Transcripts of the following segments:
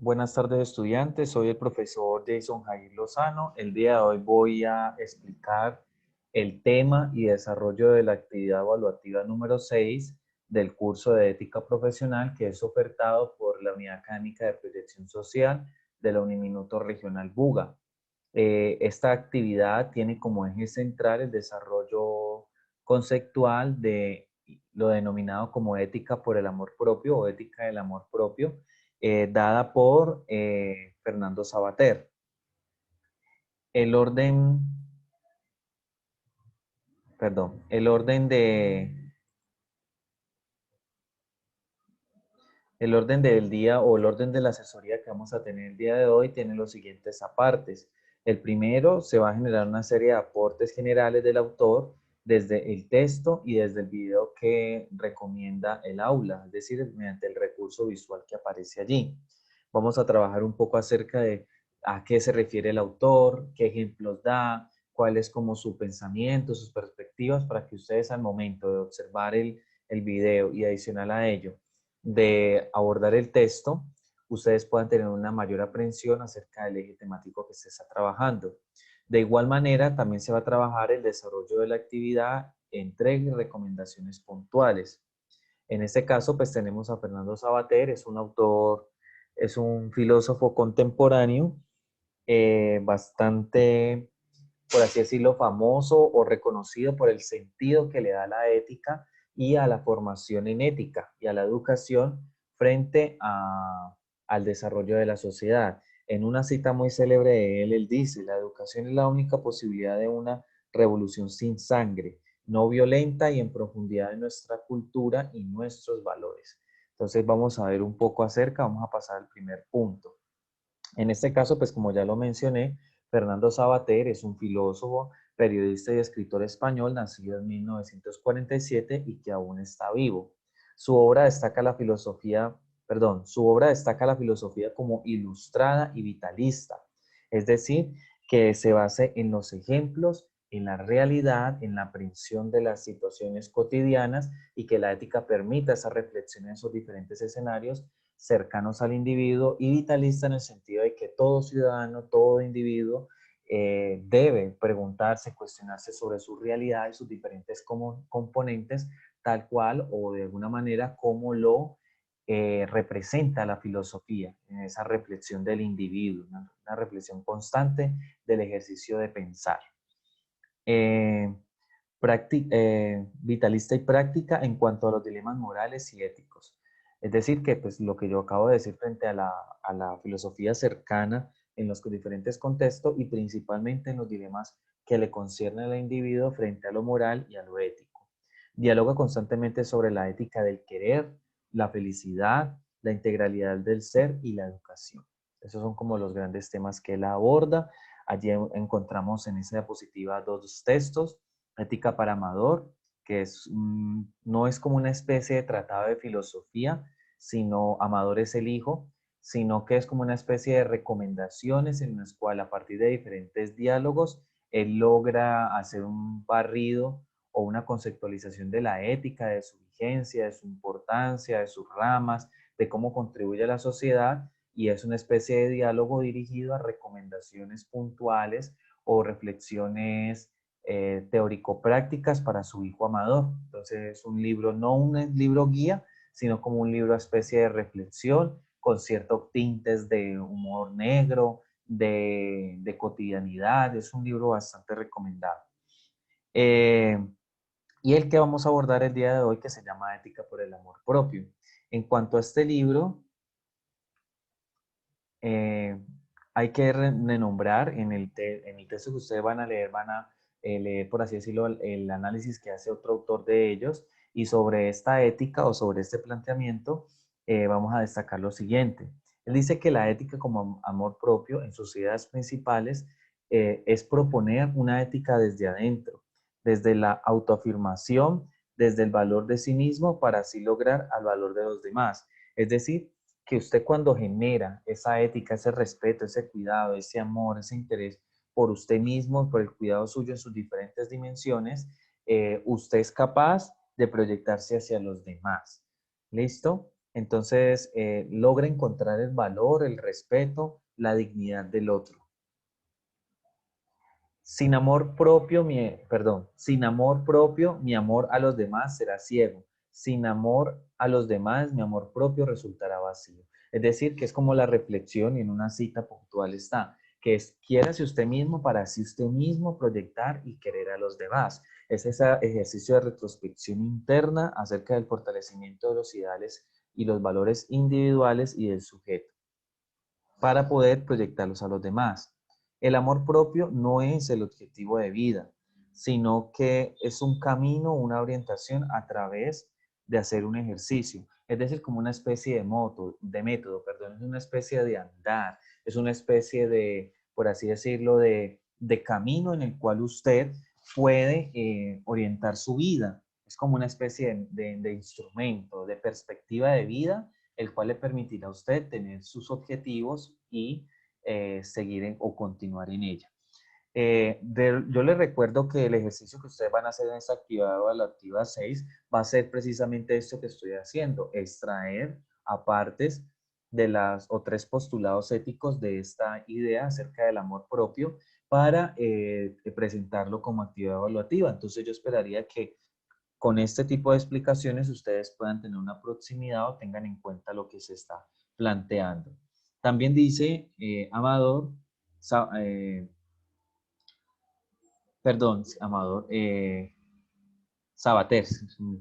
Buenas tardes, estudiantes. Soy el profesor Jason Jair Lozano. El día de hoy voy a explicar el tema y desarrollo de la actividad evaluativa número 6 del curso de ética profesional que es ofertado por la Unidad Académica de Proyección Social de la Uniminuto Regional Buga. Esta actividad tiene como eje central el desarrollo conceptual de lo denominado como ética por el amor propio o ética del amor propio, dada por Fernando Sabater. El orden, perdón, el orden del día o el orden de la asesoría que vamos a tener el día de hoy tiene los siguientes apartes. El primero, se va a generar una serie de aportes generales del autor desde el texto y desde el video que recomienda el aula, es decir, mediante el recurso visual que aparece allí. Vamos a trabajar un poco acerca de a qué se refiere el autor, qué ejemplos da, cuál es como su pensamiento, sus perspectivas, para que ustedes al momento de observar el video y adicional a ello, de abordar el texto, ustedes puedan tener una mayor aprehensión acerca del eje temático que se está trabajando. De igual manera, también se va a trabajar el desarrollo de la actividad, entrega y recomendaciones puntuales. En este caso, pues tenemos a Fernando Sabater, es un autor, es un filósofo contemporáneo, bastante, por así decirlo, famoso o reconocido por el sentido que le da a la ética y a la formación en ética y a la educación frente al desarrollo de la sociedad. En una cita muy célebre de él, él dice, la educación es la única posibilidad de una revolución sin sangre, no violenta y en profundidad de nuestra cultura y nuestros valores. Entonces vamos a ver un poco acerca, vamos a pasar al primer punto. En este caso, pues como ya lo mencioné, Fernando Sabater es un filósofo, periodista y escritor español nacido en 1947 y que aún está vivo. Su obra destaca la filosofía, su obra destaca la filosofía como ilustrada y vitalista, es decir, que se base en los ejemplos, en la realidad, en la aprehensión de las situaciones cotidianas y que la ética permita esa reflexión en esos diferentes escenarios cercanos al individuo y vitalista en el sentido de que todo ciudadano, todo individuo debe preguntarse, cuestionarse sobre su realidad y sus diferentes componentes, tal cual o de alguna manera como lo representa la filosofía en esa reflexión del individuo, una reflexión constante del ejercicio de pensar. Eh, Vitalista y práctica en cuanto a los dilemas morales y éticos. Es decir, que pues lo que yo acabo de decir frente a la filosofía cercana en los diferentes contextos y principalmente en los dilemas que le conciernen al individuo frente a lo moral y a lo ético. Dialoga constantemente sobre la ética del querer, la felicidad, la integralidad del ser y la educación. Esos son como los grandes temas que él aborda. Allí encontramos en esa diapositiva dos textos: Ética para Amador, que no es como una especie de tratado de filosofía, sino Amador es el hijo, sino que es como una especie de recomendaciones en las cuales a partir de diferentes diálogos él logra hacer un barrido o una conceptualización de la ética, de su vigencia, de su importancia, de sus ramas, de cómo contribuye a la sociedad, y es una especie de diálogo dirigido a recomendaciones puntuales o reflexiones teórico-prácticas para su hijo Amador. Entonces es un libro, no un libro guía, sino como un libro especie de reflexión con ciertos tintes de humor negro, de cotidianidad. Es un libro bastante recomendado. Eh, y el que vamos a abordar el día de hoy, que se llama Ética por el amor propio. En cuanto a este libro, eh, hay que renombrar en el texto que ustedes van a leer, van a leer, por así decirlo, el análisis que hace otro autor de ellos, y sobre esta ética o sobre este planteamiento vamos a destacar lo siguiente. Él dice que la ética como amor propio en sus ideas principales es proponer una ética desde adentro, desde la autoafirmación, desde el valor de sí mismo para así lograr al valor de los demás. Es decir, que usted cuando genera esa ética, ese respeto, ese cuidado, ese amor, ese interés por usted mismo, por el cuidado suyo en sus diferentes dimensiones, usted es capaz de proyectarse hacia los demás. ¿Listo? Entonces, logra encontrar el valor, el respeto, la dignidad del otro. Sin amor propio, sin amor propio, mi amor a los demás será ciego. Sin amor a los demás, mi amor propio resultará vacío. Es decir, que es como la reflexión y en una cita puntual está, que es quiérase usted mismo para así usted mismo proyectar y querer a los demás. Es ese ejercicio de retrospección interna acerca del fortalecimiento de los ideales y los valores individuales y del sujeto para poder proyectarlos a los demás. El amor propio no es el objetivo de vida, sino que es un camino, una orientación a través de hacer un ejercicio. Es decir, como una especie de método, perdón, es una especie de andar, es una especie de, por así decirlo, de camino en el cual usted puede orientar su vida. Es como una especie de instrumento, de perspectiva de vida el cual le permitirá a usted tener sus objetivos y seguir o continuar en ella. Yo les recuerdo que el ejercicio que ustedes van a hacer en esta actividad evaluativa 6 va a ser precisamente esto que estoy haciendo, extraer apartes de las o tres postulados éticos de esta idea acerca del amor propio para presentarlo como actividad evaluativa. Entonces yo esperaría que con este tipo de explicaciones ustedes puedan tener una proximidad o tengan en cuenta lo que se está planteando. También dice Amador, Amador, Sabater,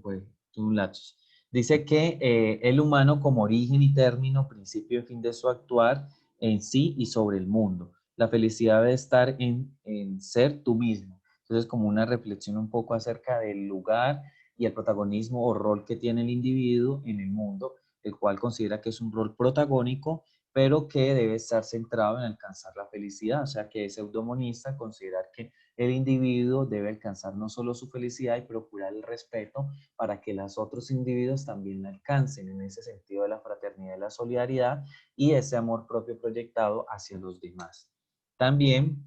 fue un lapsus. Dice que el humano como origen y término, principio y fin de su actuar en sí y sobre el mundo. La felicidad debe estar en ser tú mismo. Entonces, como una reflexión un poco acerca del lugar y el protagonismo o rol que tiene el individuo en el mundo, el cual considera que es un rol protagónico, pero que debe estar centrado en alcanzar la felicidad. O sea, que es eudemonista considerar que el individuo debe alcanzar no solo su felicidad y procurar el respeto para que los otros individuos también la alcancen en ese sentido de la fraternidad y la solidaridad y ese amor propio proyectado hacia los demás. También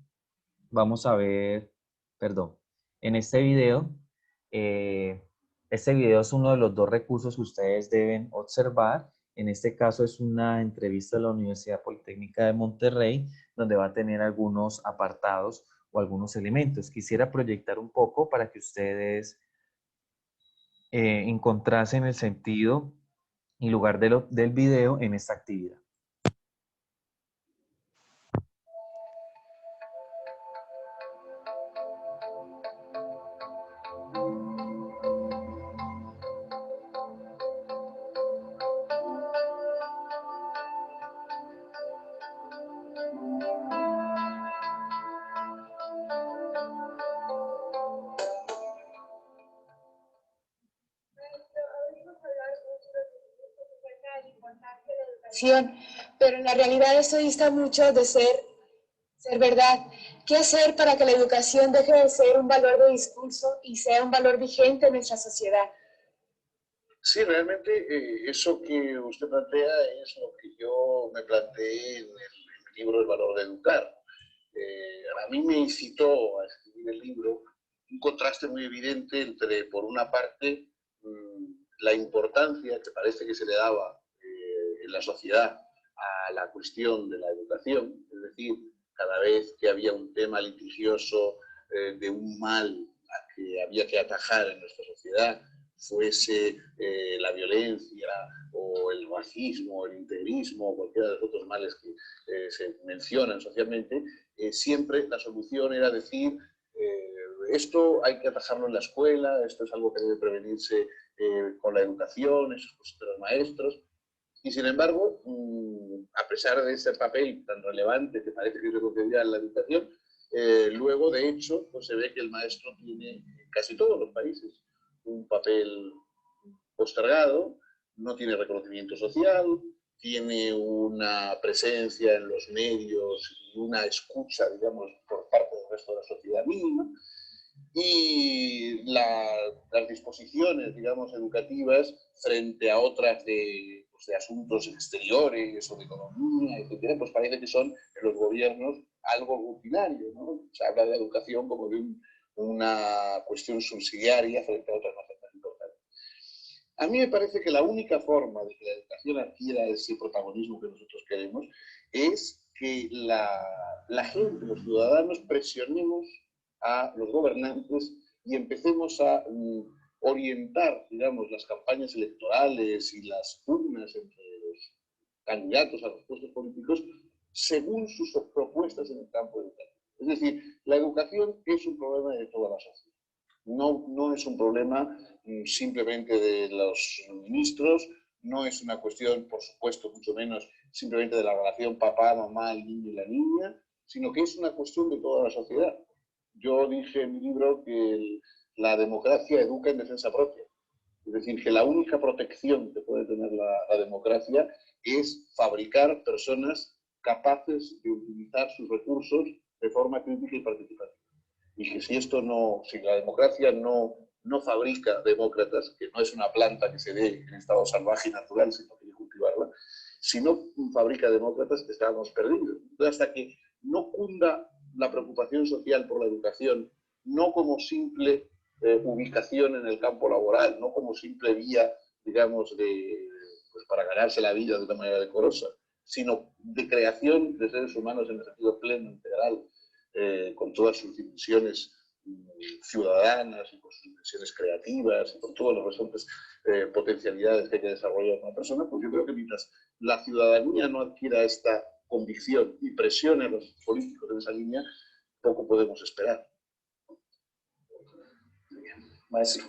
vamos a ver, perdón, en este video es uno de los dos recursos que ustedes deben observar. En este caso es una entrevista de la Universidad Politécnica de Monterrey, donde va a tener algunos apartados o algunos elementos. Quisiera proyectar un poco para que ustedes encontrasen el sentido y lugar del video en esta actividad. Pero en la realidad esto dista mucho de ser verdad. ¿Qué hacer para que la educación deje de ser un valor de discurso y sea un valor vigente en nuestra sociedad? Sí, realmente eso que usted plantea es lo que yo me planteé en el libro El valor de educar. A mí me incitó a escribir el libro un contraste muy evidente entre, por una parte, la importancia que parece que se le daba en la sociedad a la cuestión de la educación, es decir, cada vez que había un tema litigioso de un mal a que había que atajar en nuestra sociedad, fuese la violencia o el racismo, o el integrismo o cualquiera de los otros males que se mencionan socialmente, siempre la solución era decir esto hay que atajarlo en la escuela, esto es algo que debe prevenirse con la educación, esos los maestros. Y sin embargo, a pesar de ese papel tan relevante que parece que se concedía en la educación, luego de hecho pues se ve que el maestro tiene en casi todos los países un papel postergado, no tiene reconocimiento social, tiene una presencia en los medios y una escucha, digamos, por parte del resto de la sociedad mínima, y las disposiciones, digamos, educativas frente a otras pues, de asuntos exteriores o de economía, etcétera, pues parece que son en los gobiernos algo rutinario, ¿no? Se habla de educación como de una cuestión subsidiaria frente a otras más importantes. A mí me parece que la única forma de que la educación adquiera ese protagonismo que nosotros queremos es que la gente, los ciudadanos, presionemos a los gobernantes y empecemos a orientar, digamos, las campañas electorales y las pugnas entre los candidatos a los puestos políticos según sus propuestas en el campo educativo. Es decir, la educación es un problema de toda la sociedad. No es un problema simplemente de los ministros, no es una cuestión, por supuesto, mucho menos simplemente de la relación papá, mamá, el niño y la niña, sino que es una cuestión de toda la sociedad. Yo dije en mi libro que la democracia educa en defensa propia. Es decir, que la única protección que puede tener la democracia es fabricar personas capaces de utilizar sus recursos de forma crítica y participativa. Y que si la democracia no fabrica demócratas, que no es una planta que se dé en estado salvaje y natural, sino que hay que cultivarla, si no fabrica demócratas, estamos perdidos. Entonces, hasta que no cunda la preocupación social por la educación, no como simple ubicación en el campo laboral, no como simple vía, digamos, pues para ganarse la vida de una manera decorosa, sino de creación de seres humanos en el sentido pleno, integral, con todas sus dimensiones ciudadanas y con sus dimensiones creativas y con todas las restantes potencialidades que hay que desarrollar una persona, pues yo creo que mientras la ciudadanía no adquiera esta convicción y presione a los políticos en esa línea, poco podemos esperar. Maestro.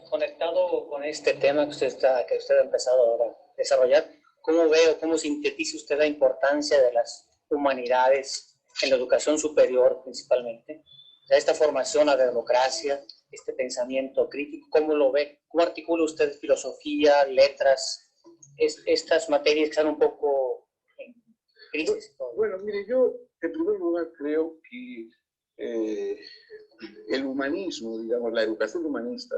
Conectado con este tema que usted ha empezado ahora a desarrollar, ¿cómo ve o cómo sintetiza usted la importancia de las humanidades en la educación superior principalmente? O sea, esta formación a la democracia, este pensamiento crítico, ¿cómo lo ve? ¿Cómo articula usted filosofía, letras, estas materias que están un poco en crisis? Bueno, mire, yo en primer lugar creo que el humanismo, digamos, la educación humanista,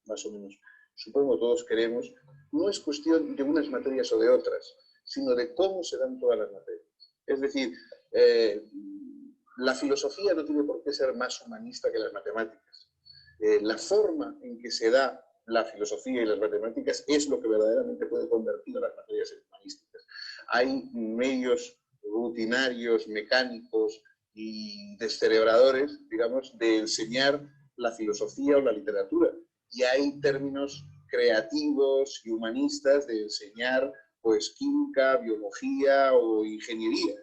más o menos, supongo todos queremos, no es cuestión de unas materias o de otras, sino de cómo se dan todas las materias. Es decir, la filosofía no tiene por qué ser más humanista que las matemáticas. La forma en que se da la filosofía y las matemáticas es lo que verdaderamente puede convertir a las materias en humanísticas. Hay medios rutinarios, mecánicos y descerebradores, digamos, de enseñar la filosofía o la literatura. Y hay términos creativos y humanistas de enseñar, pues, química, biología o ingeniería.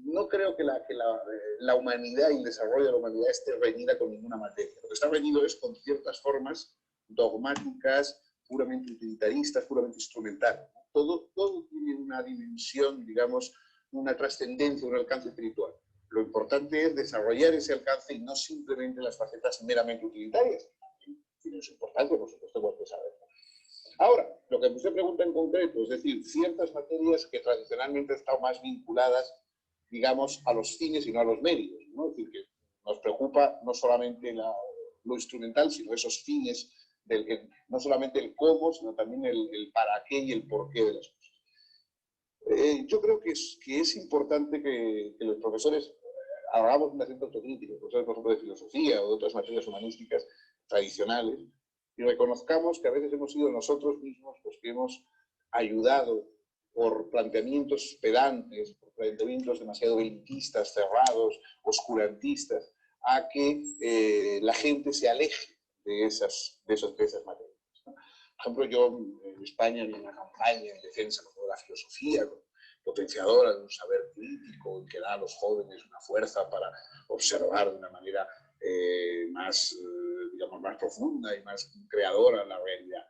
No creo que la humanidad y el desarrollo de la humanidad esté reñida con ninguna materia. Lo que está reñido es con ciertas formas dogmáticas, puramente utilitaristas, puramente instrumentales. Todo tiene una dimensión, digamos, una trascendencia, un alcance espiritual. Lo importante es desarrollar ese alcance y no simplemente las facetas meramente utilitarias. Y es importante, por supuesto, porque sabemos. Ahora, lo que usted pregunta en concreto, es decir, ciertas materias que tradicionalmente han estado más vinculadas, digamos, a los fines y no a los medios, ¿no? Es decir, que nos preocupa no solamente lo instrumental, sino esos fines, no solamente el cómo, sino también el para qué y el por qué de las cosas. Yo creo que es importante que los profesores hagamos un acento autocrítico, profesores, por ejemplo, de filosofía o de otras materias humanísticas tradicionales, y reconozcamos que a veces hemos sido nosotros mismos los que hemos ayudado por planteamientos pedantes, por planteamientos demasiado elitistas, cerrados, oscurantistas, a que la gente se aleje de esas materias, ¿no? Por ejemplo, yo en España vi una campaña en defensa de la filosofía, potenciadora de un saber crítico que da a los jóvenes una fuerza para observar de una manera digamos, más profunda y más creadora la realidad.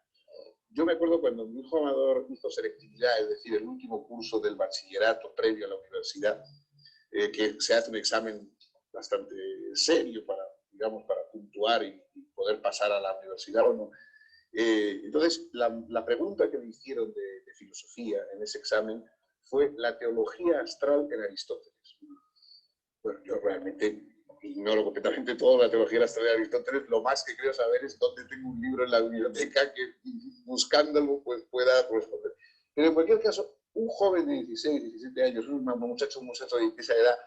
Yo me acuerdo cuando mi hijo Amador hizo selectividad, es decir, el último curso del bachillerato previo a la universidad, que se hace un examen bastante serio para, digamos, para puntuar y poder pasar a la universidad o no. Entonces, la pregunta que me hicieron de filosofía en ese examen fue la teología astral en Aristóteles. Bueno, yo realmente ignoro completamente toda la teología astral de Aristóteles. Lo más que creo saber es dónde tengo un libro en la biblioteca que, buscándolo, pues pueda responder. Pero en cualquier caso, un joven de 16, 17 años, un muchacho de esa edad,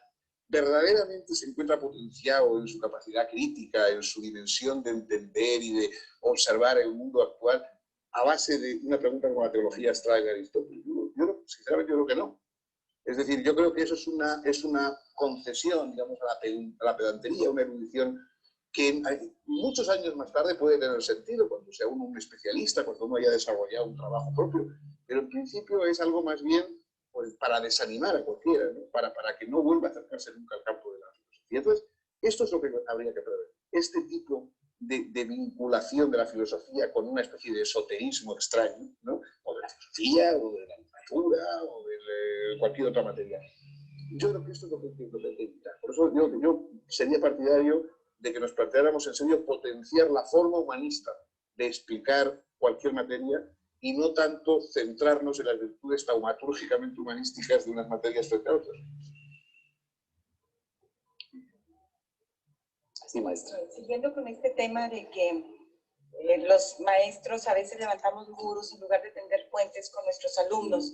verdaderamente se encuentra potenciado en su capacidad crítica, en su dimensión de entender y de observar el mundo actual a base de una pregunta como la teología abstracta de Aristóteles? Sinceramente, yo creo que no. Es decir, yo creo que eso es una concesión, digamos, a la pedantería, una erudición que muchos años más tarde puede tener sentido, cuando sea uno un especialista, cuando uno haya desarrollado un trabajo propio, pero en principio es algo más bien pues, para desanimar a cualquiera, ¿no? para que no vuelva a acercarse nunca al campo de la filosofía. Entonces, esto es lo que habría que prever. Este tipo de vinculación de la filosofía con una especie de esoterismo extraño, ¿no? O de la filosofía, o de la literatura, o de cualquier otra materia. Yo creo que esto es lo que hay que evitar. Por eso digo que yo sería partidario de que nos planteáramos en serio potenciar la forma humanista de explicar cualquier materia y no tanto centrarnos en las virtudes taumatúrgicamente humanísticas de unas materias frente a otras. Sí, maestra. Siguiendo con este tema de que los maestros a veces levantamos muros en lugar de tender puentes con nuestros alumnos,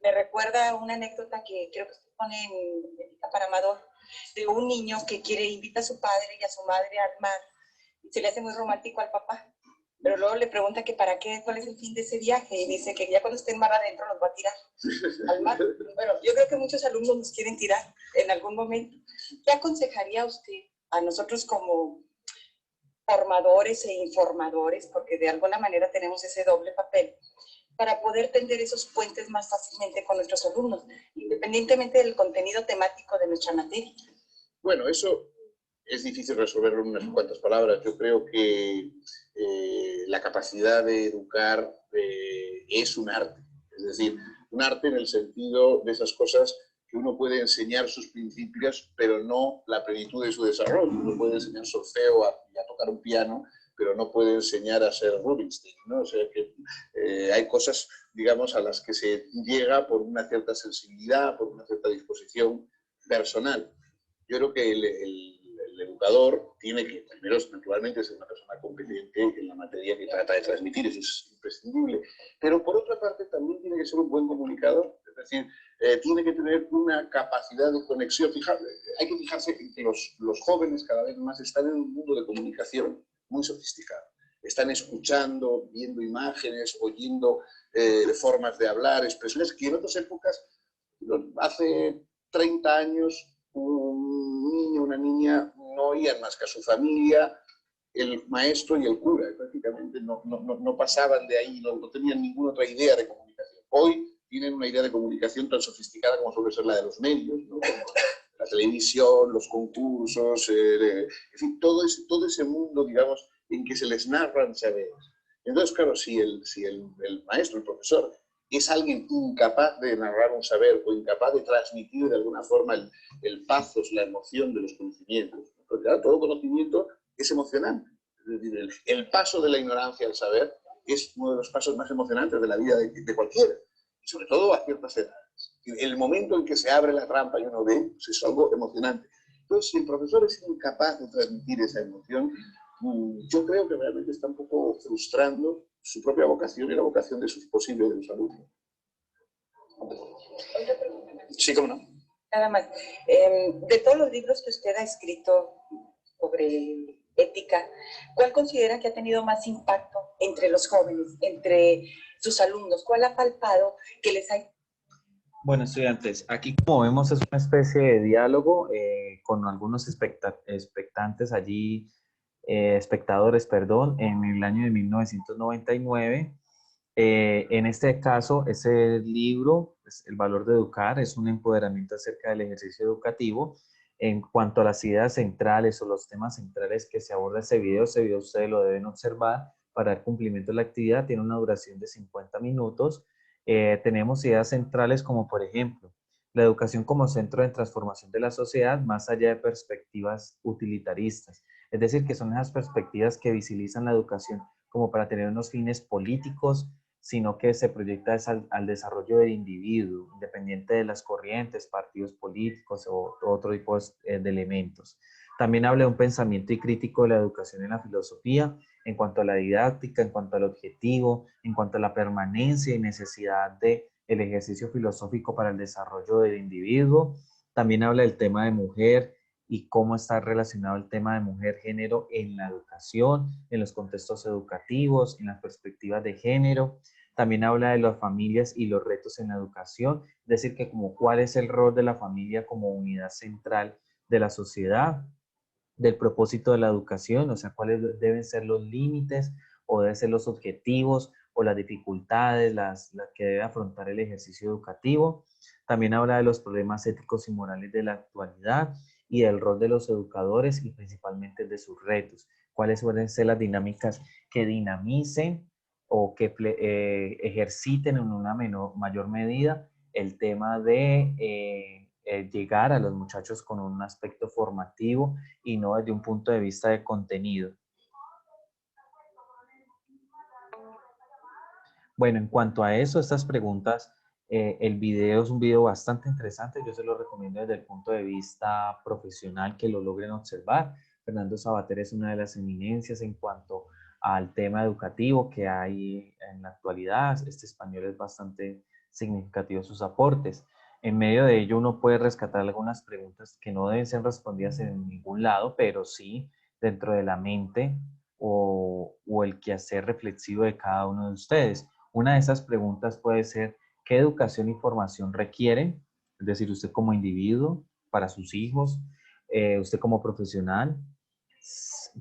me recuerda una anécdota que creo que se pone en Ética para Amador, de un niño que invita a su padre y a su madre al mar, y se le hace muy romántico al papá, pero luego le pregunta que para qué, cuál es el fin de ese viaje, y dice que ya cuando esté en mar adentro nos va a tirar al mar. Bueno, yo creo que muchos alumnos nos quieren tirar en algún momento. ¿Qué aconsejaría usted a nosotros como formadores e informadores, porque de alguna manera tenemos ese doble papel, para poder tender esos puentes más fácilmente con nuestros alumnos, independientemente del contenido temático de nuestra materia? Bueno, eso es difícil resolverlo en unas cuantas palabras. Yo creo que la capacidad de educar es un arte. Es decir, un arte en el sentido de esas cosas que uno puede enseñar sus principios, pero no la plenitud de su desarrollo. Uno puede enseñar solfeo y a tocar un piano, pero no puede enseñar a ser Rubinstein, ¿no? O sea que hay cosas, digamos, a las que se llega por una cierta sensibilidad, por una cierta disposición personal. Yo creo que el educador tiene que, primero, naturalmente, ser una persona competente en la materia que trata de transmitir, eso es imprescindible, pero por otra parte también tiene que ser un buen comunicador, es decir, tiene que tener una capacidad de conexión. Hay que fijarse en que los jóvenes cada vez más están en un mundo de comunicación muy sofisticado. Están escuchando, viendo imágenes, oyendo formas de hablar, expresiones que en otras épocas, hace 30 años, un niño, una niña no oían más que a su familia, el maestro y el cura, prácticamente no pasaban de ahí, no tenían ninguna otra idea de comunicación. Hoy tienen una idea de comunicación tan sofisticada como suele ser la de los medios, ¿no? Como la televisión, los concursos, en fin, todo ese mundo, digamos, en que se les narran saberes. Entonces, claro, si el maestro, el profesor, es alguien incapaz de narrar un saber o incapaz de transmitir de alguna forma el pathos, la emoción de los conocimientos. Porque claro, todo conocimiento es emocionante. Es decir, el paso de la ignorancia al saber es uno de los pasos más emocionantes de la vida de cualquiera, y sobre todo a ciertas edades. El momento en que se abre la trampa y uno ve, pues es algo emocionante. Entonces, si el profesor es incapaz de transmitir esa emoción, yo creo que realmente está un poco frustrando su propia vocación y la vocación de sus posibles de los alumnos. Sí, cómo no. Nada más. De todos los libros que usted ha escrito sobre ética, ¿cuál considera que ha tenido más impacto entre los jóvenes, entre sus alumnos? ¿Cuál ha palpado que les ha... Bueno, estudiantes, aquí como vemos es una especie de diálogo con algunos expectantes allí, espectadores, perdón, en el año de 1999. En este caso, ese libro, pues, El valor de educar, es un empoderamiento acerca del ejercicio educativo. En cuanto a las ideas centrales o los temas centrales que se aborda ese video ustedes lo deben observar para dar cumplimiento a la actividad. Tiene una duración de 50 minutos. Tenemos ideas centrales como, por ejemplo, la educación como centro de transformación de la sociedad más allá de perspectivas utilitaristas. Es decir, que son esas perspectivas que visibilizan la educación como para tener unos fines políticos, sino que se proyecta al desarrollo del individuo, independiente de las corrientes, partidos políticos o otro tipo de elementos. También habla de un pensamiento y crítico de la educación en la filosofía, en cuanto a la didáctica, en cuanto al objetivo, en cuanto a la permanencia y necesidad del ejercicio filosófico para el desarrollo del individuo. También habla del tema de mujer y cómo está relacionado el tema de mujer-género en la educación, en los contextos educativos, en las perspectivas de género. También habla de las familias y los retos en la educación, es decir, que como cuál es el rol de la familia como unidad central de la sociedad, del propósito de la educación, o sea, cuáles deben ser los límites o deben ser los objetivos o las dificultades, las que debe afrontar el ejercicio educativo. También habla de los problemas éticos y morales de la actualidad y del rol de los educadores y principalmente de sus retos. Cuáles suelen ser las dinámicas que dinamicen o que ejerciten en una mayor medida el tema de llegar a los muchachos con un aspecto formativo y no desde un punto de vista de contenido. Bueno, en cuanto a eso, estas preguntas, el video es un video bastante interesante. Yo se lo recomiendo desde el punto de vista profesional que lo logren observar. Fernando Savater es una de las eminencias en cuanto al tema educativo que hay en la actualidad. Este español es bastante significativo sus aportes. En medio de ello uno puede rescatar algunas preguntas que no deben ser respondidas en ningún lado, pero sí dentro de la mente o el quehacer reflexivo de cada uno de ustedes. Una de esas preguntas puede ser, ¿qué educación y formación requiere? Es decir, usted como individuo, para sus hijos, usted como profesional.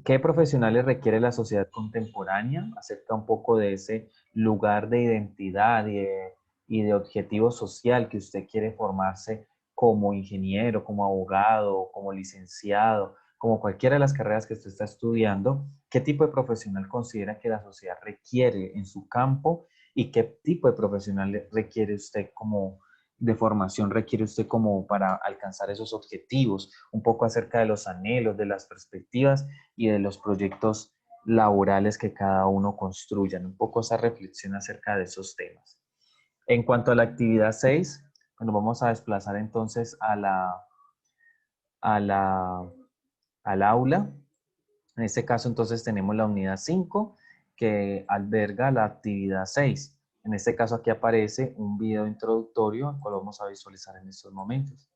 ¿Qué profesionales requiere la sociedad contemporánea? Acerca un poco de ese lugar de identidad y de objetivo social que usted quiere formarse como ingeniero, como abogado, como licenciado, como cualquiera de las carreras que usted está estudiando. ¿Qué tipo de profesional considera que la sociedad requiere en su campo? ¿Y qué tipo de profesional requiere usted como de formación requiere usted como para alcanzar esos objetivos? Un poco acerca de los anhelos, de las perspectivas y de los proyectos laborales que cada uno construyan. Un poco esa reflexión acerca de esos temas. En cuanto a la actividad 6, nos vamos a desplazar entonces a la, al aula. En este caso, entonces, tenemos la unidad 5 que alberga la actividad 6. En este caso, aquí aparece un video introductorio, al cual vamos a visualizar en estos momentos.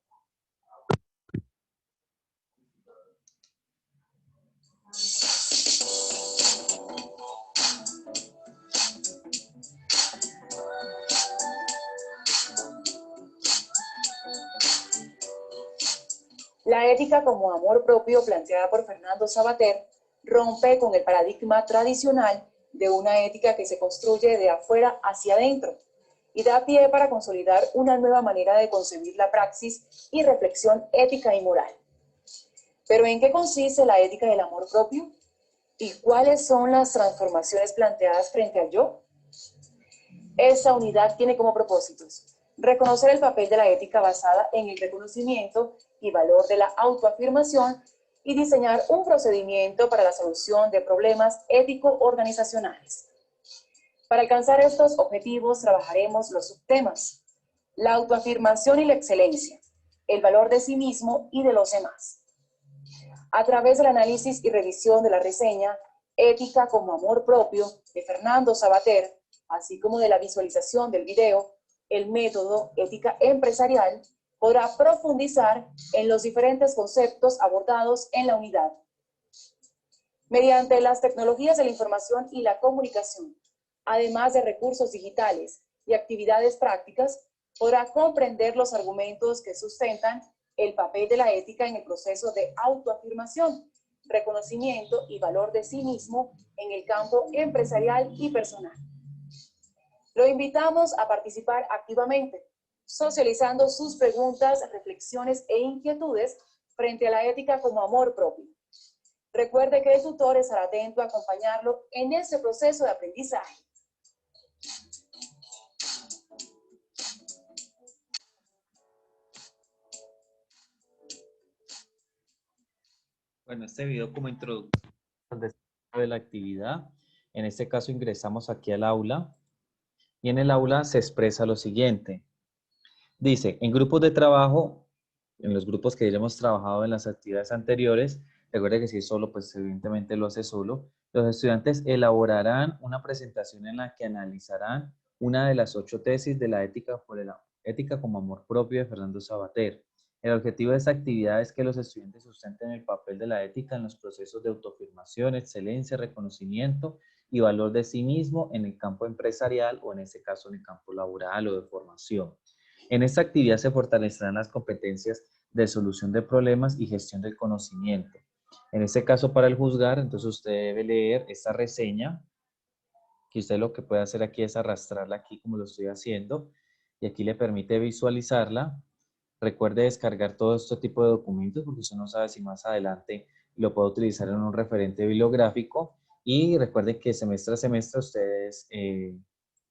La ética como amor propio planteada por Fernando Savater rompe con el paradigma tradicional de una ética que se construye de afuera hacia adentro y da pie para consolidar una nueva manera de concebir la praxis y reflexión ética y moral. Pero ¿en qué consiste la ética del amor propio? ¿Y cuáles son las transformaciones planteadas frente al yo? Esta unidad tiene como propósitos reconocer el papel de la ética basada en el reconocimiento y valor de la autoafirmación y diseñar un procedimiento para la solución de problemas ético-organizacionales. Para alcanzar estos objetivos trabajaremos los subtemas: la autoafirmación y la excelencia, el valor de sí mismo y de los demás. A través del análisis y revisión de la reseña Ética como amor propio de Fernando Savater, así como de la visualización del video, el método Ética Empresarial podrá profundizar en los diferentes conceptos abordados en la unidad. Mediante las tecnologías de la información y la comunicación, además de recursos digitales y actividades prácticas, podrá comprender los argumentos que sustentan el papel de la ética en el proceso de autoafirmación, reconocimiento y valor de sí mismo en el campo empresarial y personal. Lo invitamos a participar activamente, socializando sus preguntas, reflexiones e inquietudes frente a la ética como amor propio. Recuerde que el tutor estará atento a acompañarlo en este proceso de aprendizaje. Bueno, este video como introducción al desarrollo de la actividad. En este caso ingresamos aquí al aula y en el aula se expresa lo siguiente. Dice, en grupos de trabajo, en los grupos que ya hemos trabajado en las actividades anteriores, recuerde que si es solo, pues evidentemente lo hace solo, los estudiantes elaborarán una presentación en la que analizarán una de las 8 tesis de la ética como amor propio de Fernando Savater. El objetivo de esta actividad es que los estudiantes sustenten el papel de la ética en los procesos de autoafirmación, excelencia, reconocimiento y valor de sí mismo en el campo empresarial o en este caso en el campo laboral o de formación. En esta actividad se fortalecerán las competencias de solución de problemas y gestión del conocimiento. En este caso, para el juzgar, entonces usted debe leer esta reseña, que usted lo que puede hacer aquí es arrastrarla aquí como lo estoy haciendo, y aquí le permite visualizarla. Recuerde descargar todo este tipo de documentos porque usted no sabe si más adelante lo puede utilizar en un referente bibliográfico. Y recuerde que semestre a semestre ustedes,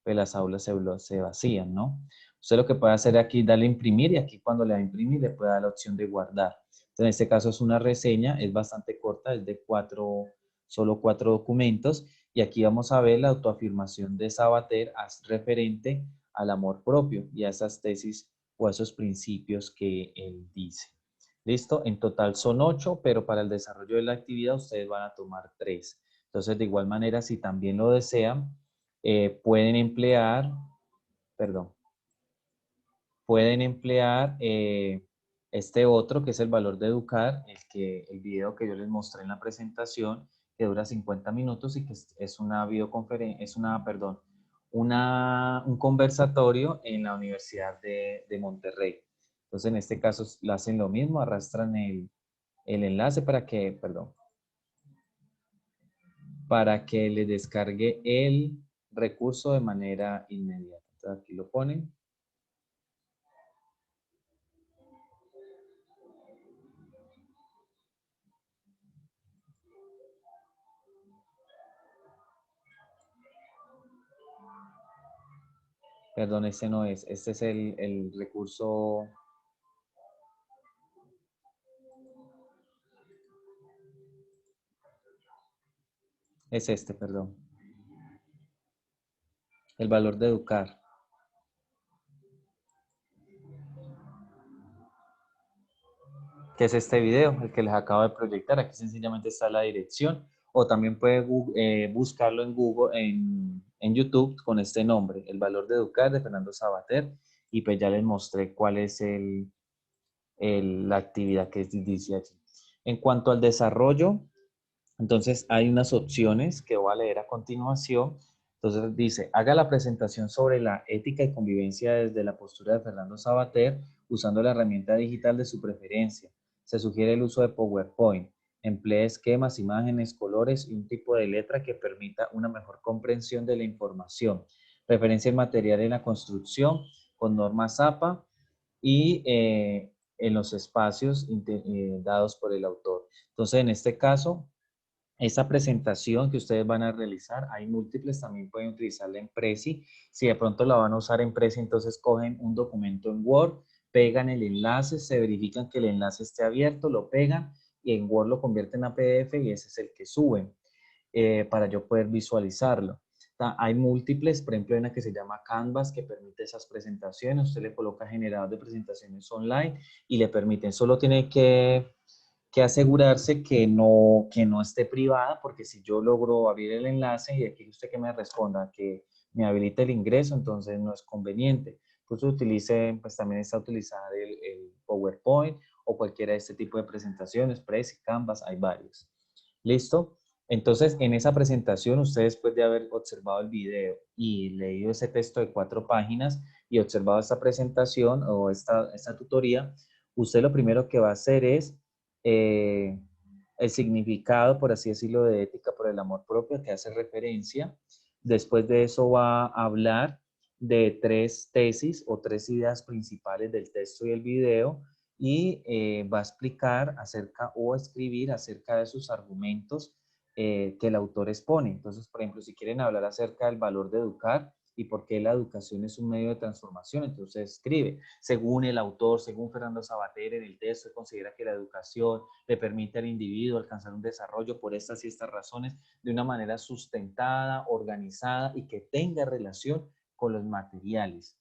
pues las aulas se vacían, ¿no? Usted lo que puede hacer aquí es darle a imprimir y aquí cuando le da a imprimir le puede dar la opción de guardar. Entonces, en este caso es una reseña, es bastante corta, es de solo 4 documentos. Y aquí vamos a ver la autoafirmación de Sabater referente al amor propio y a esas tesis o a esos principios que él dice. ¿Listo? En total son 8, pero para el desarrollo de la actividad ustedes van a tomar 3. Entonces, de igual manera, si también lo desean, pueden emplear, este otro que es el valor de educar, el video que yo les mostré en la presentación, que dura 50 minutos y que es una videoconferencia, un conversatorio en la Universidad de Monterrey. Entonces, en este caso, lo hacen lo mismo, arrastran el enlace para que le descargue el recurso de manera inmediata. Entonces, aquí lo ponen. Perdón, este no es. Este es el recurso. Es este, perdón. El valor de educar. Que es este video, el que les acabo de proyectar. Aquí sencillamente está la dirección. O también puede buscarlo en Google, en YouTube con este nombre, El valor de educar de Fernando Sabater. Y pues ya les mostré cuál es la actividad que dice allí. En cuanto al desarrollo, entonces hay unas opciones que voy a leer a continuación. Entonces dice, haga la presentación sobre la ética y convivencia desde la postura de Fernando Sabater usando la herramienta digital de su preferencia. Se sugiere el uso de PowerPoint. Emplee esquemas, imágenes, colores y un tipo de letra que permita una mejor comprensión de la información. Referencia en material en la construcción con normas APA y en los espacios dados por el autor. Entonces, en este caso, esta presentación que ustedes van a realizar, hay múltiples, también pueden utilizarla en Prezi. Si de pronto la van a usar en Prezi, entonces cogen un documento en Word, pegan el enlace, se verifican que el enlace esté abierto, lo pegan y en Word lo convierten a PDF y ese es el que suben para yo poder visualizarlo. Hay múltiples, por ejemplo, hay una que se llama Canvas que permite esas presentaciones. Usted le coloca generador de presentaciones online y le permiten, solo tiene que asegurarse que no esté privada, porque si yo logro abrir el enlace y aquí usted que me responda que me habilite el ingreso, entonces no es conveniente. Entonces pues también está utilizar el PowerPoint o cualquiera de este tipo de presentaciones, Prezi, Canvas, hay varios. ¿Listo? Entonces, en esa presentación, usted después de haber observado el video y leído ese texto de 4 páginas y observado esta presentación o esta tutoría, usted lo primero que va a hacer es el significado, por así decirlo, de ética por el amor propio, que hace referencia. Después de eso va a hablar de 3 tesis o 3 ideas principales del texto y el video y va a explicar acerca o escribir acerca de sus argumentos que el autor expone. Entonces, por ejemplo, si quieren hablar acerca del valor de educar y por qué la educación es un medio de transformación, entonces escribe, según el autor, según Fernando Sabater, en el texto considera que la educación le permite al individuo alcanzar un desarrollo por estas y estas razones de una manera sustentada, organizada y que tenga relación con los materiales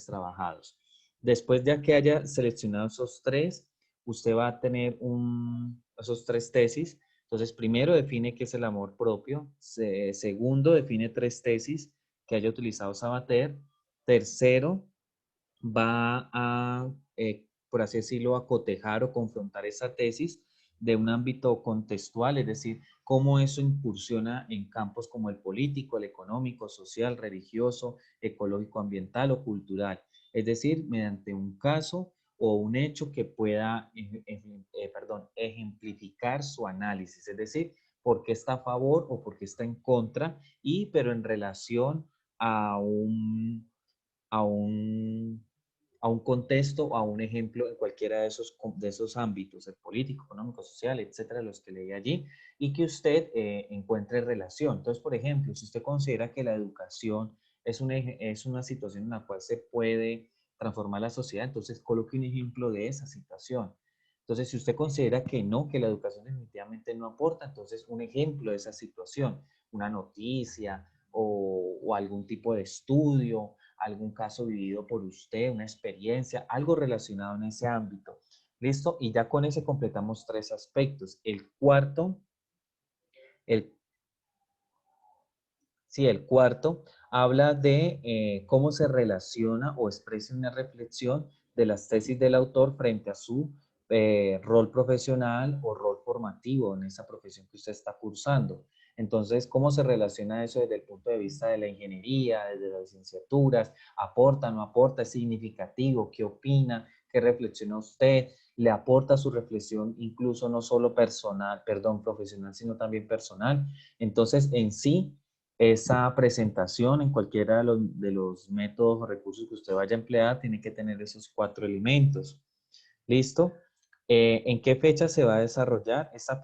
trabajados. Después de que haya seleccionado esos 3, usted va a tener esos 3 tesis. Entonces, primero define qué es el amor propio. Segundo, define 3 tesis que haya utilizado Sabater. Tercero, va a por así decirlo, a cotejar o confrontar esa tesis de un ámbito contextual, es decir, cómo eso incursiona en campos como el político, el económico, social, religioso, ecológico, ambiental o cultural. Es decir, mediante un caso o un hecho que pueda ejemplificar su análisis, es decir, por qué está a favor o por qué está en contra, pero en relación a a un, a un contexto o a un ejemplo en cualquiera de esos ámbitos, el político, económico, social, etcétera, los que leí allí, y que usted encuentre relación. Entonces, por ejemplo, si usted considera que la educación es una situación en la cual se puede transformar la sociedad, entonces coloque un ejemplo de esa situación. Entonces, si usted considera que no, que la educación definitivamente no aporta, entonces un ejemplo de esa situación, una noticia o algún tipo de estudio, algún caso vivido por usted, una experiencia, algo relacionado en ese ámbito. ¿Listo? Y ya con ese completamos 3 aspectos. El cuarto habla de cómo se relaciona o expresa una reflexión de las tesis del autor frente a su rol profesional o rol formativo en esa profesión que usted está cursando. Entonces, ¿cómo se relaciona eso desde el punto de vista de la ingeniería, desde las licenciaturas? ¿Aporta, no aporta? ¿Es significativo? ¿Qué opina? ¿Qué reflexiona usted? ¿Le aporta su reflexión incluso no solo profesional, sino también personal? Entonces, en sí, esa presentación en cualquiera de los métodos o recursos que usted vaya a emplear tiene que tener esos 4 elementos. ¿Listo? ¿En qué fecha se va a desarrollar? Esta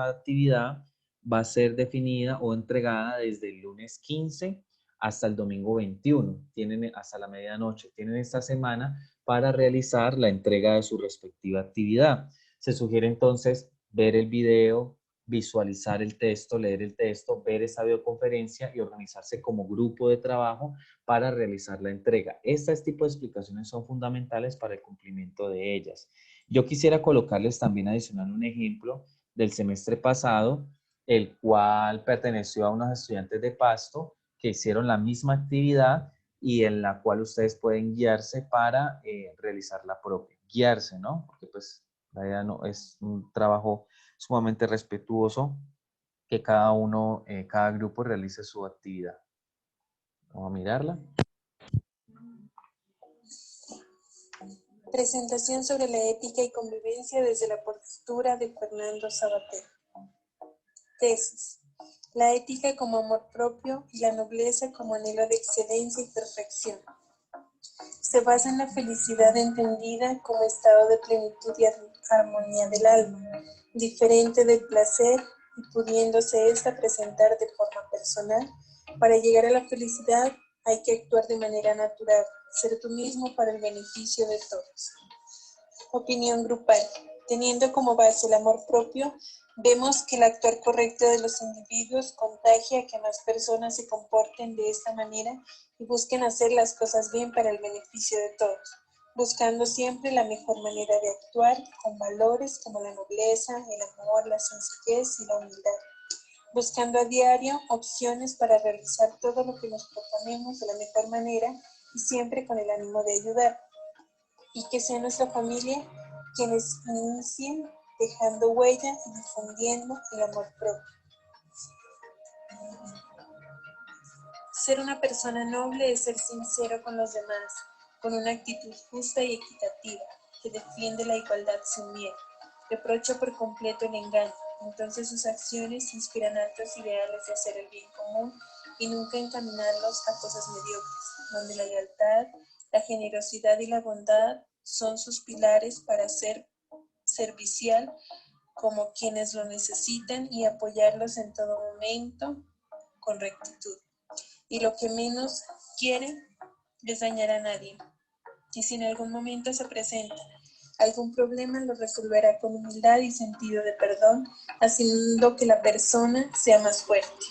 actividad va a ser definida o entregada desde el lunes 15 hasta el domingo 21. Tienen hasta la medianoche. Tienen esta semana para realizar la entrega de su respectiva actividad. Se sugiere entonces ver el video, visualizar el texto, leer el texto, ver esa videoconferencia y organizarse como grupo de trabajo para realizar la entrega. Este tipo de explicaciones son fundamentales para el cumplimiento de ellas. Yo quisiera colocarles también adicional un ejemplo del semestre pasado, el cual perteneció a unos estudiantes de Pasto que hicieron la misma actividad y en la cual ustedes pueden guiarse para realizar la propia. Guiarse, ¿no? Porque pues la idea no es un trabajo sumamente respetuoso que cada grupo realice su actividad. Vamos a mirarla. Presentación sobre la ética y convivencia desde la postura de Fernando Savater. Tesis. La ética como amor propio y la nobleza como anhelo de excelencia y perfección. Se basa en la felicidad entendida como estado de plenitud y armonía del alma, diferente del placer y pudiéndose ésta presentar de forma personal. Para llegar a la felicidad hay que actuar de manera natural, ser tú mismo para el beneficio de todos. Opinión grupal. Teniendo como base el amor propio, vemos que el actuar correcto de los individuos contagia a que más personas se comporten de esta manera y busquen hacer las cosas bien para el beneficio de todos, buscando siempre la mejor manera de actuar con valores como la nobleza, el amor, la sencillez y la humildad, buscando a diario opciones para realizar todo lo que nos proponemos de la mejor manera y siempre con el ánimo de ayudar, y que sea nuestra familia quienes inicien dejando huella y difundiendo el amor propio. Ser una persona noble es ser sincero con los demás, con una actitud justa y equitativa, que defiende la igualdad sin miedo, reprocha por completo el engaño, entonces sus acciones inspiran altos ideales de hacer el bien común y nunca encaminarlos a cosas mediocres, donde la lealtad, la generosidad y la bondad son sus pilares para ser servicial como quienes lo necesitan y apoyarlos en todo momento con rectitud. Y lo que menos quiere es dañar a nadie. Y si en algún momento se presenta algún problema, lo resolverá con humildad y sentido de perdón, haciendo que la persona sea más fuerte.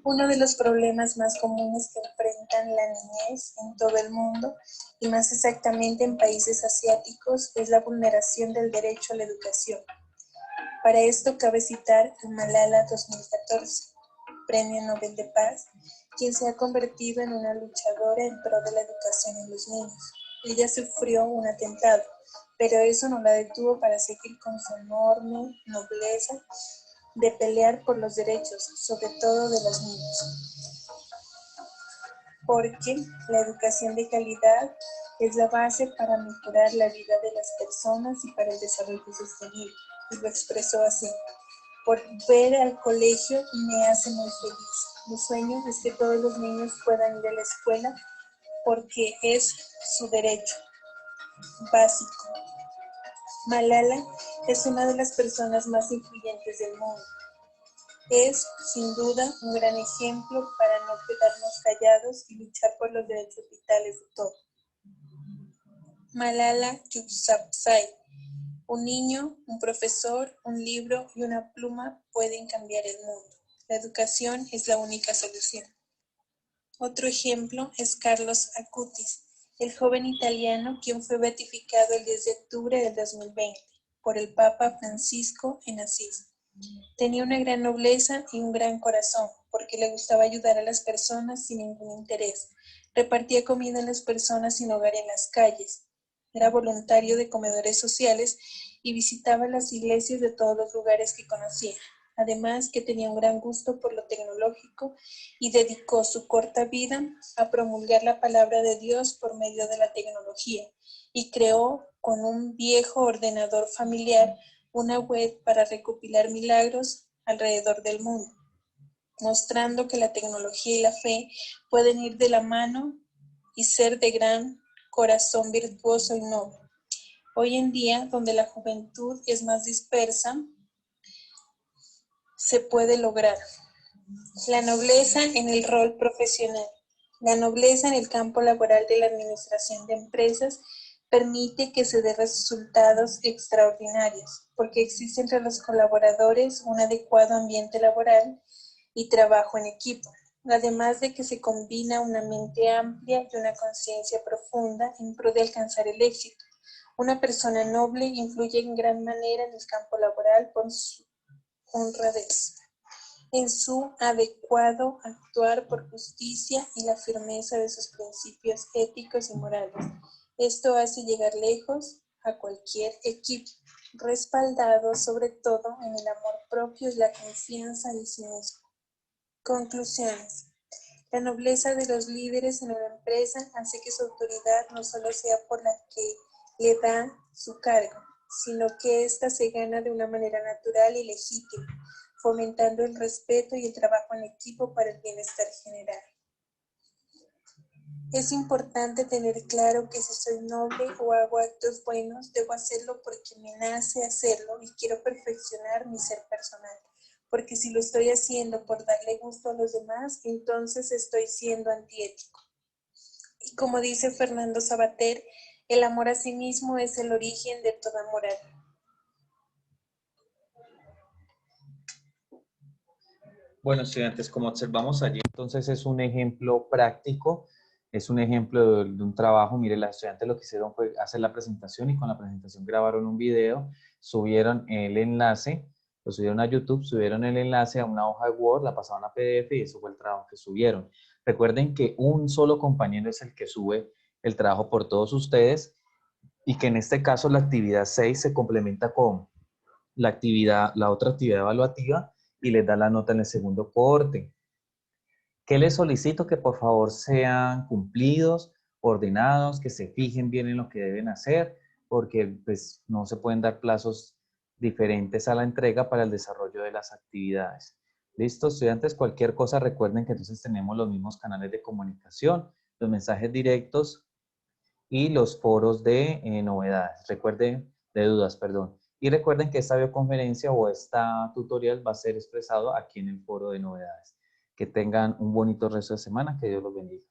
Uno de los problemas más comunes que enfrentan la niñez en todo el mundo, y más exactamente en países asiáticos, es la vulneración del derecho a la educación. Para esto cabe citar a Malala 2014, Premio Nobel de Paz, quien se ha convertido en una luchadora en pro de la educación en los niños. Ella sufrió un atentado, pero eso no la detuvo para seguir con su enorme nobleza de pelear por los derechos, sobre todo de los niños. Porque la educación de calidad es la base para mejorar la vida de las personas y para el desarrollo sostenible. Y lo expresó así: por ver al colegio me hace muy feliz. Mi sueño es que todos los niños puedan ir a la escuela porque es su derecho básico. Malala es una de las personas más influyentes del mundo. Es, sin duda, un gran ejemplo para no quedarnos callados y luchar por los derechos vitales de todos. Malala Yousafzai. Un niño, un profesor, un libro y una pluma pueden cambiar el mundo. La educación es la única solución. Otro ejemplo es Carlos Acutis, el joven italiano quien fue beatificado el 10 de octubre del 2020 por el Papa Francisco en Asís. Tenía una gran nobleza y un gran corazón, porque le gustaba ayudar a las personas sin ningún interés. Repartía comida a las personas sin hogar en las calles. Era voluntario de comedores sociales y visitaba las iglesias de todos los lugares que conocía. Además, que tenía un gran gusto por lo tecnológico y dedicó su corta vida a promulgar la palabra de Dios por medio de la tecnología y creó con un viejo ordenador familiar una web para recopilar milagros alrededor del mundo, mostrando que la tecnología y la fe pueden ir de la mano y ser de gran corazón virtuoso y noble. Hoy en día, donde la juventud es más dispersa, se puede lograr la nobleza en el rol profesional. La nobleza en el campo laboral de la administración de empresas permite que se den resultados extraordinarios, porque existe entre los colaboradores un adecuado ambiente laboral y trabajo en equipo, además de que se combina una mente amplia y una conciencia profunda en pro de alcanzar el éxito. Una persona noble influye en gran manera en el campo laboral por su honradez, en su adecuado actuar por justicia y la firmeza de sus principios éticos y morales. Esto hace llegar lejos a cualquier equipo, respaldado sobre todo en el amor propio y la confianza en sí mismo. Conclusiones. La nobleza de los líderes en una empresa hace que su autoridad no solo sea por la que le da su cargo, sino que ésta se gana de una manera natural y legítima, fomentando el respeto y el trabajo en equipo para el bienestar general. Es importante tener claro que si soy noble o hago actos buenos, debo hacerlo porque me nace hacerlo y quiero perfeccionar mi ser personal. Porque si lo estoy haciendo por darle gusto a los demás, entonces estoy siendo antiético. Y como dice Fernando Savater, el amor a sí mismo es el origen de toda moral. Bueno, estudiantes, como observamos allí, entonces es un ejemplo práctico, es un ejemplo de un trabajo. Mire, las estudiantes lo que hicieron fue hacer la presentación y con la presentación grabaron un video, subieron el enlace, lo subieron a YouTube, subieron el enlace a una hoja de Word, la pasaron a PDF y eso fue el trabajo que subieron. Recuerden que un solo compañero es el que sube el trabajo por todos ustedes y que en este caso la actividad 6 se complementa con la otra actividad evaluativa y les da la nota en el segundo corte. ¿Qué les solicito? Que por favor sean cumplidos, ordenados, que se fijen bien en lo que deben hacer, porque pues no se pueden dar plazos diferentes a la entrega para el desarrollo de las actividades. ¿Listo, estudiantes? Cualquier cosa, recuerden que entonces tenemos los mismos canales de comunicación, los mensajes directos y los foros de novedades. Recuerden, de dudas, perdón. Y recuerden que esta videoconferencia o esta tutorial va a ser expresado aquí en el foro de novedades. Que tengan un bonito resto de semana. Que Dios los bendiga.